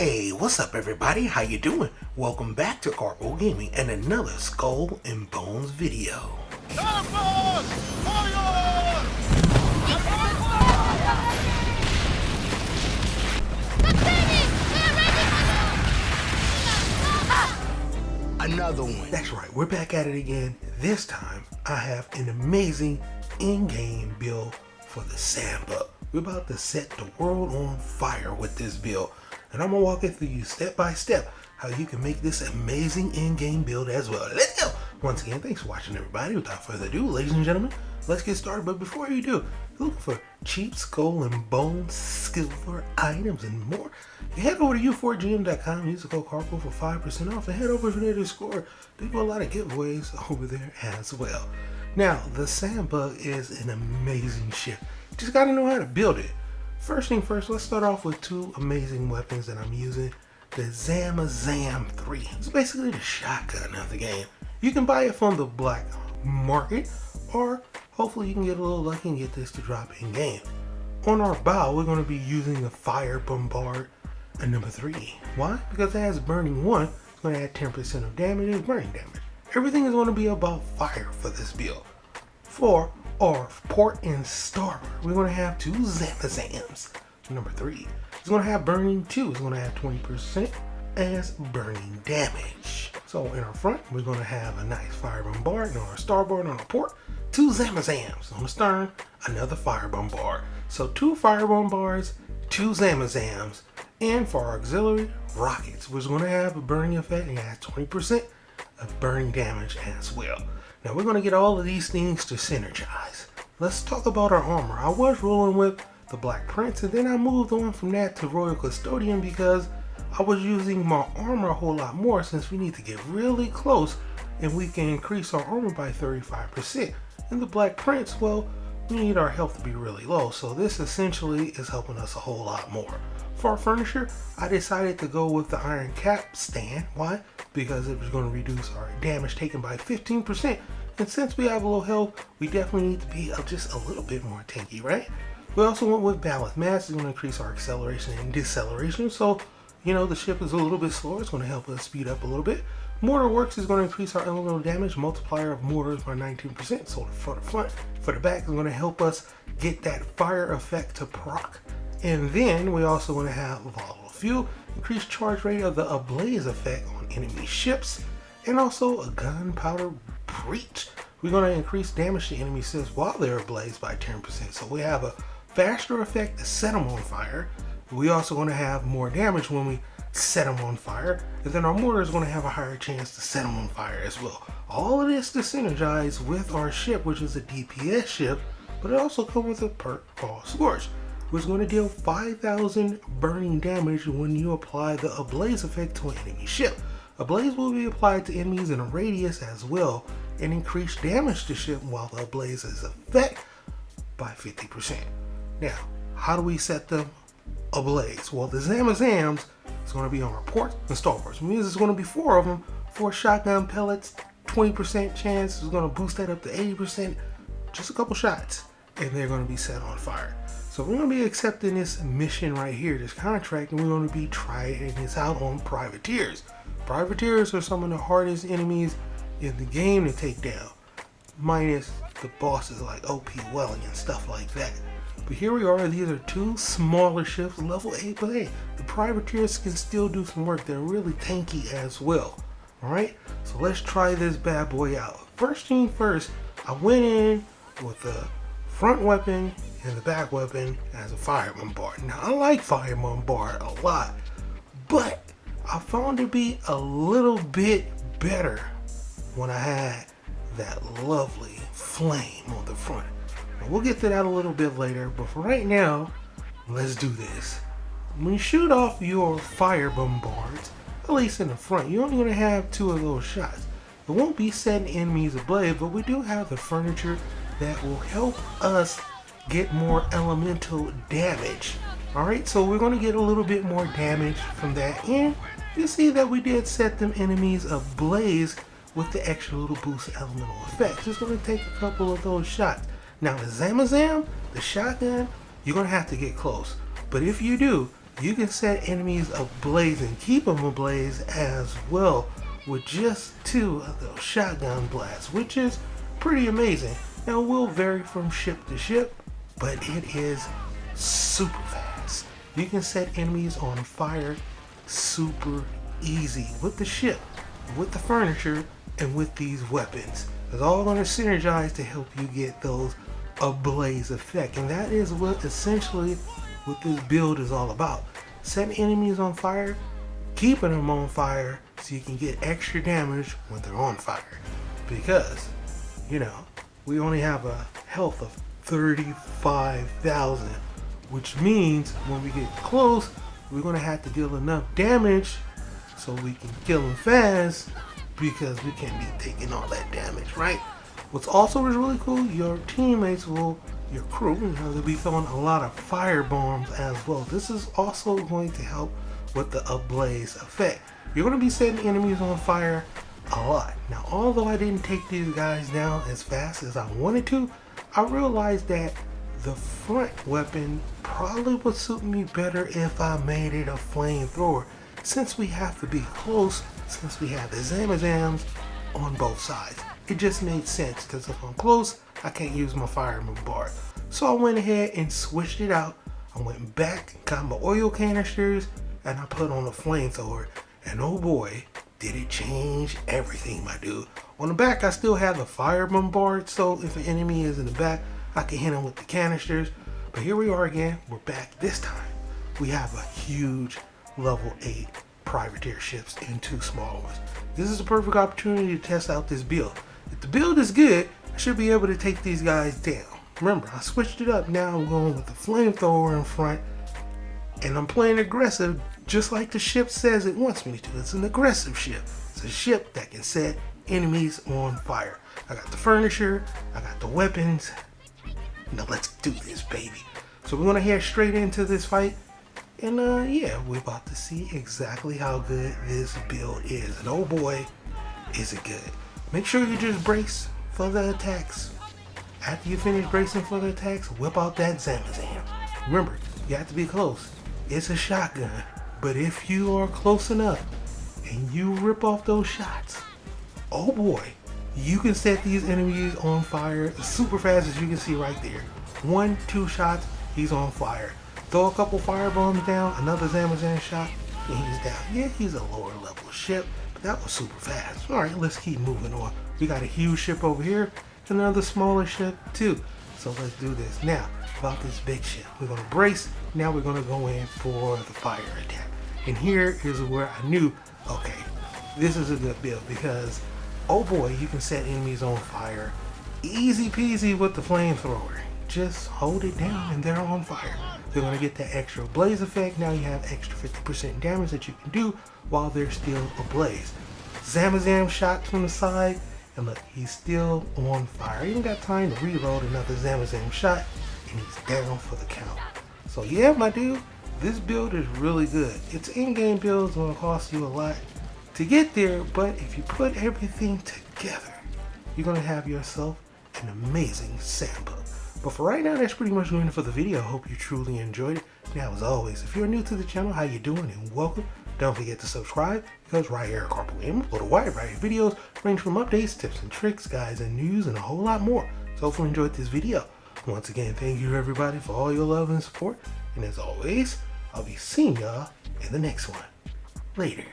Hey, what's up everybody? How you doing? Welcome back to Karpo Gaming and another Skull and Bones video. Another one. That's right, we're back at it again. This time, I have an amazing in-game build for the Sambuck. We're about to set the world on fire with this build. And I'm gonna walk it through you step by step how you can make this amazing in-game build as well. Let's go! Once again, thanks for watching everybody. Without further ado, ladies and gentlemen, let's get started. But before you do, looking for cheap skull and bone silver items and more, you head over to u4gm.com, use the code Karpo for 5% off, and head over to their Discord. They do a lot of giveaways over there as well. Now, the Sambuck is an amazing ship. Just gotta know how to build it. First thing first, let's start off with two amazing weapons that I'm using. The Zam 3. It's basically the shotgun of the game. You can buy it from the black market, or hopefully you can get a little lucky and get this to drop in game. On our bow, we're going to be using the Fire Bombard number 3. Why? Because it has burning 1. It's going to add 10% of damage and burning damage. Everything is going to be about fire for this build. For our port and starboard, we're going to have two Zams. Number 3. It's going to have burning 2. It's going to have 20% as burning damage. So in our front, we're going to have a nice Fire Bombard. And on our starboard, on our port, two Zams. On the stern, another Fire Bombard. So two Fire Bombards, two Zams. And for our auxiliary, rockets, which is going to have a burning effect and has 20% of burning damage as well. Now we're going to get all of these things to synergize. Let's talk about our armor. I was rolling with the Black Prince, and then I moved on from that to Royal Custodian because I was using my armor a whole lot more, since we need to get really close and we can increase our armor by 35%. And the Black Prince, well, we need our health to be really low, so this essentially is helping us a whole lot more. For our furniture, I decided to go with the Iron Cap stand. Why? Because it was going to reduce our damage taken by 15%. And since we have a low health, we definitely need to be just a little bit more tanky, right? We also went with Ballast Mass. It's going to increase our acceleration and deceleration. So, you know, the ship is a little bit slower. It's going to help us speed up a little bit. Mortar Works is going to increase our elemental damage multiplier of mortars by 19%. So for the front, for the back, is going to help us get that fire effect to proc. And then we also want to have volatile fuel, increased charge rate of the ablaze effect on enemy ships, and also a gunpowder breach. We're going to increase damage to enemy ships while they're ablaze by 10%. So we have a faster effect to set them on fire. We also going to have more damage when we set them on fire, and then our mortar is going to have a higher chance to set them on fire as well. All of this to synergize with our ship, which is a DPS ship, but it also comes with a perk called Scorch, which is going to deal 5,000 burning damage when you apply the ablaze effect to an enemy ship. Ablaze will be applied to enemies in a radius as well, and increase damage to ship while the ablaze is effect by 50%. Now, how do we set them ablaze? Well, the Zams is going to be on our ports and starboards. It means there's going to be 4 of them, 4 shotgun pellets, 20% chance. Is going to boost that up to 80%, just a couple shots, and they're going to be set on fire. So we're going to be accepting this mission right here, this contract, and we're going to be trying this out on privateers. Privateers are some of the hardest enemies in the game to take down, minus the bosses like OP Welling and stuff like that. But here we are, these are two smaller ships, level 8, but hey, the privateers can still do some work. They're really tanky as well. Alright, so let's try this bad boy out. First thing first, I went in with the front weapon and the back weapon as a Fire Bombard. Now I like Fire Bombard a lot, but I found it to be a little bit better when I had that lovely flame on the front. Now we'll get to that a little bit later, but for right now, let's do this. When you shoot off your Fire Bombards, at least in the front, you're only going to have 2 of those shots. It won't be setting enemies ablaze, but we do have the furniture that will help us get more elemental damage. Alright, so we're going to get a little bit more damage from that, and you see that we did set them enemies ablaze with the extra little boost elemental effects. It's going to take a couple of those shots. Now the Zam, the shotgun, you're going to have to get close. But if you do, you can set enemies ablaze and keep them ablaze as well with just 2 of those shotgun blasts, which is pretty amazing. Now, it will vary from ship to ship, but it is super fast. You can set enemies on fire super easy with the ship, with the furniture, and with these weapons. It's all going to synergize to help you get those ablaze effect, and that is what essentially what this build is all about. Setting enemies on fire, keeping them on fire so you can get extra damage when they're on fire, because you know we only have a health of 35,000, which means when we get close we're going to have to deal enough damage so we can kill them fast, because we can't be taking all that damage, right? What's also really cool, your teammates will, your crew, they'll be throwing a lot of fire bombs as well. This is also going to help with the ablaze effect. You're going to be setting enemies on fire a lot. Now, although I didn't take these guys down as fast as I wanted to, I realized that the front weapon probably would suit me better if I made it a flamethrower, since we have to be close, since we have the Zamazams on both sides. It just made sense, because if I'm close, I can't use my fire bombard. So I went ahead and switched it out. I went back, got my oil canisters, and I put on a flamethrower. And oh boy, did it change everything, my dude. On the back, I still have the fire bombard, so if an enemy is in the back, I can hit him with the canisters. But here we are again, we're back. This time, we have a huge level 8 privateer ships and 2 small ones. This is a perfect opportunity to test out this build. If the build is good, I should be able to take these guys down. Remember, I switched it up. Now I'm going with the flamethrower in front, and I'm playing aggressive just like the ship says it wants me to. It's an aggressive ship. It's a ship that can set enemies on fire. I got the furniture, I got the weapons. Now let's do this, baby. So we're gonna head straight into this fight. And yeah, we're about to see exactly how good this build is. And oh boy, is it good. Make sure you just brace for the attacks. After you finish bracing for the attacks, whip out that Zamazam. Remember, you have to be close. It's a shotgun. But if you are close enough and you rip off those shots, oh boy, you can set these enemies on fire super fast, as you can see right there. 1-2 shots, he's on fire. Throw a couple fire bombs down, another Zamazam shot, and he's down. Yeah, he's a lower level ship, but that was super fast. Alright, let's keep moving on. We got a huge ship over here, and another smaller ship too. So let's do this. Now, about this big ship. We're going to brace. Now we're going to go in for the fire attack. And here is where I knew, okay, this is a good build, because, oh boy, you can set enemies on fire. Easy peasy with the flamethrower. Just hold it down and they're on fire. They're going to get that extra blaze effect. Now you have extra 50% damage that you can do while they're still ablaze. Zamazam shot from the side, and look, he's still on fire. He even got time to reload another Zamazam shot, and he's down for the count. So yeah, my dude, this build is really good. Its in-game build is going to cost you a lot to get there, but if you put everything together, you're going to have yourself an amazing Sambuck. But for right now, that's pretty much going for the video. I hope you truly enjoyed it. Now, as always, if you're new to the channel, how you doing, and welcome. Don't forget to subscribe, because right here at Karpo Gaming, a wide variety of videos range from updates, tips and tricks, guides and news, and a whole lot more. So hopefully you enjoyed this video. Once again, thank you everybody for all your love and support. And as always, I'll be seeing y'all in the next one. Later.